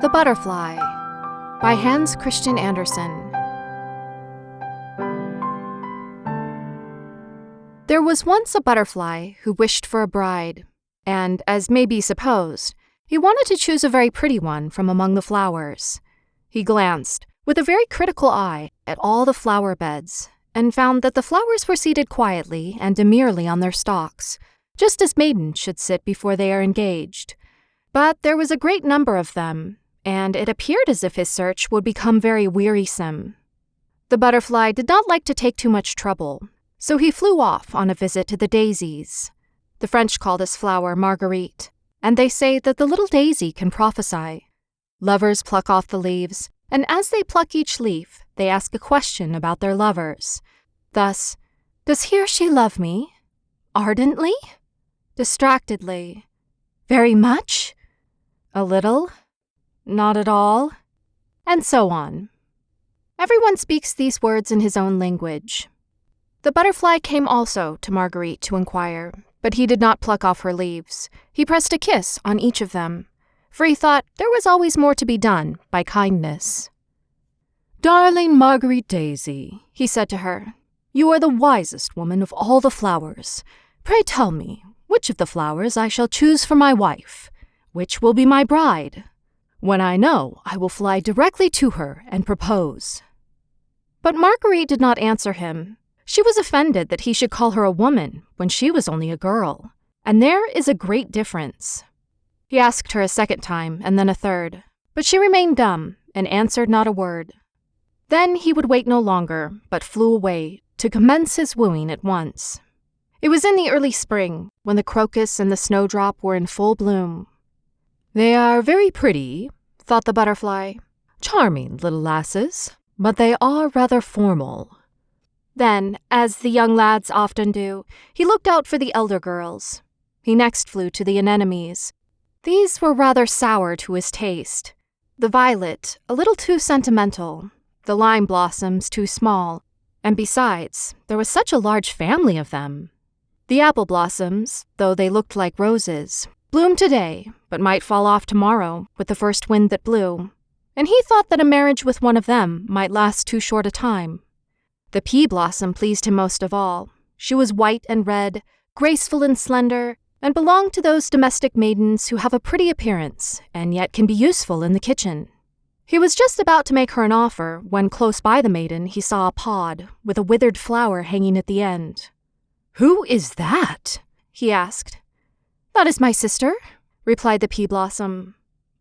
The Butterfly by Hans Christian Andersen. There was once a butterfly who wished for a bride, and, as may be supposed, he wanted to choose a very pretty one from among the flowers. He glanced, with a very critical eye, at all the flower beds, and found that the flowers were seated quietly and demurely on their stalks, just as maidens should sit before they are engaged. But there was a great number of them, and it appeared as if his search would become very wearisome. The butterfly did not like to take too much trouble, so he flew off on a visit to the daisies. The French call this flower Marguerite, and they say that the little daisy can prophesy. Lovers pluck off the leaves, and as they pluck each leaf, they ask a question about their lovers. Thus, does he or she love me? Ardently? Distractedly? Very much? A little? Not at all? And so on. Everyone speaks these words in his own language. The butterfly came also to Marguerite to inquire, but he did not pluck off her leaves. He pressed a kiss on each of them, for he thought there was always more to be done by kindness. "Darling Marguerite Daisy," he said to her, "you are the wisest woman of all the flowers. Pray tell me, which of the flowers I shall choose for my wife? Which will be my bride? When I know, I will fly directly to her and propose." But Marguerite did not answer him. She was offended that he should call her a woman when she was only a girl, and there is a great difference. He asked her a second time and then a third, but she remained dumb and answered not a word. Then he would wait no longer, but flew away to commence his wooing at once. It was in the early spring, when the crocus and the snowdrop were in full bloom. "They are very pretty," thought the butterfly. "Charming little lasses, but they are rather formal." Then, as the young lads often do, he looked out for the elder girls. He next flew to the anemones. These were rather sour to his taste. The violet, a little too sentimental. The lime blossoms too small. And besides, there was such a large family of them. The apple blossoms, though they looked like roses, bloomed today, but might fall off tomorrow with the first wind that blew. And he thought that a marriage with one of them might last too short a time. The pea blossom pleased him most of all. She was white and red, graceful and slender, and belonged to those domestic maidens who have a pretty appearance and yet can be useful in the kitchen. He was just about to make her an offer when close by the maiden he saw a pod with a withered flower hanging at the end. "Who is that?" he asked. "That is my sister," replied the pea blossom.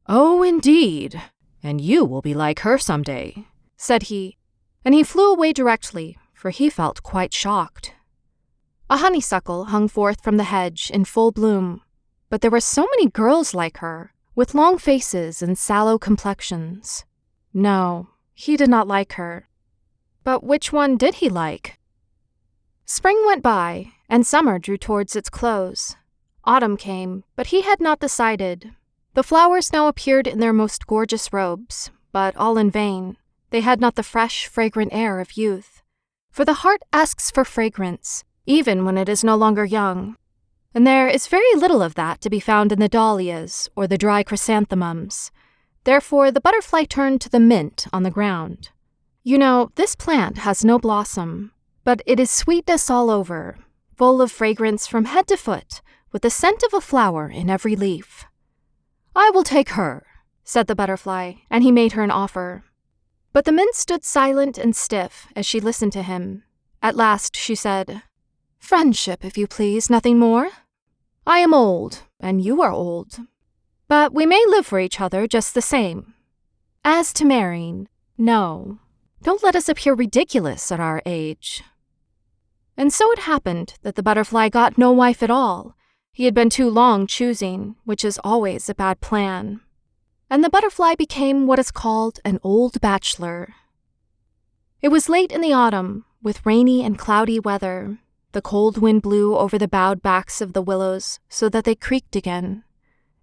"Oh, indeed, and you will be like her some day," said he, and he flew away directly, for he felt quite shocked. A honeysuckle hung forth from the hedge in full bloom, but there were so many girls like her, with long faces and sallow complexions. No, he did not like her. But which one did he like? Spring went by, and summer drew towards its close. Autumn came, but he had not decided. The flowers now appeared in their most gorgeous robes, but all in vain. They had not the fresh, fragrant air of youth. For the heart asks for fragrance, even when it is no longer young. And there is very little of that to be found in the dahlias or the dry chrysanthemums. Therefore, the butterfly turned to the mint on the ground. You know, this plant has no blossom, but it is sweetness all over, full of fragrance from head to foot, with the scent of a flower in every leaf. "I will take her," said the butterfly, and he made her an offer. But the mint stood silent and stiff as she listened to him. At last she said, "Friendship, if you please, nothing more. I am old, and you are old. But we may live for each other just the same. As to marrying, no. Don't let us appear ridiculous at our age." And so it happened that the butterfly got no wife at all. He had been too long choosing, which is always a bad plan. And the butterfly became what is called an old bachelor. It was late in the autumn, with rainy and cloudy weather. The cold wind blew over the bowed backs of the willows so that they creaked again.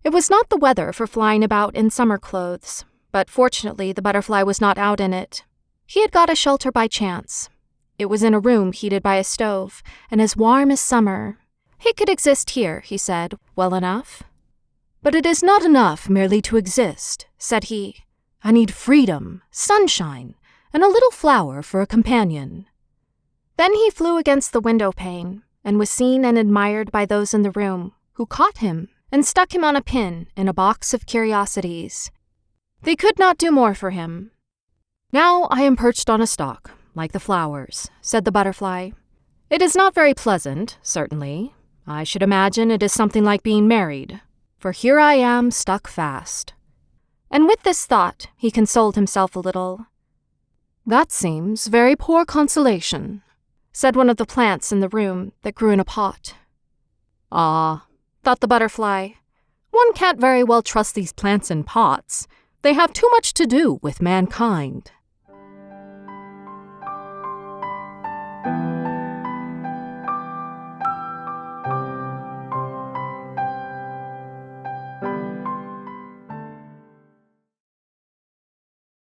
It was not the weather for flying about in summer clothes, but fortunately the butterfly was not out in it. He had got a shelter by chance. It was in a room heated by a stove, and as warm as summer. He could exist here, he said, well enough. "But it is not enough merely to exist," said he. "I need freedom, sunshine, and a little flower for a companion." Then he flew against the window pane and was seen and admired by those in the room, who caught him and stuck him on a pin in a box of curiosities. They could not do more for him. "Now I am perched on a stalk, like the flowers," said the butterfly. "It is not very pleasant, certainly. I should imagine it is something like being married, for here I am stuck fast." And with this thought, he consoled himself a little. "That seems very poor consolation," said one of the plants in the room that grew in a pot. "Ah," thought the butterfly, "one can't very well trust these plants in pots. They have too much to do with mankind."